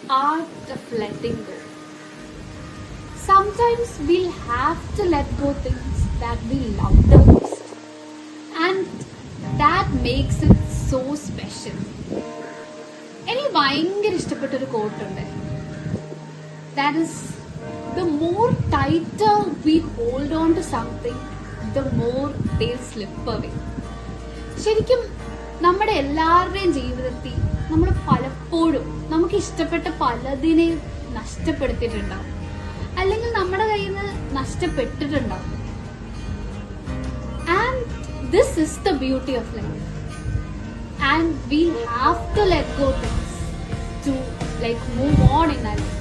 art of letting go. Sometimes we'll have to let go things that we love the most, and that makes it so special. എനിക്ക് ഭയങ്കര ഇഷ്ടപ്പെട്ട ഒരു കോട്ടുണ്ട്. That is, the more tighter we hold on to something, the more they'll slip away. ശരിക്കും നമ്മുടെ എല്ലാവരുടെയും ജീവിതത്തിൽ നമ്മൾ പലപ്പോഴും നമുക്ക് ഇഷ്ടപ്പെട്ട പലതിനെയും നഷ്ടപ്പെടുത്തിയിട്ടുണ്ടാവും, അല്ലെങ്കിൽ നമ്മുടെ കയ്യിൽ നിന്ന് നഷ്ടപ്പെട്ടിട്ടുണ്ടാവും. And this is the beauty of life. And we have to let go things to like move on in our life.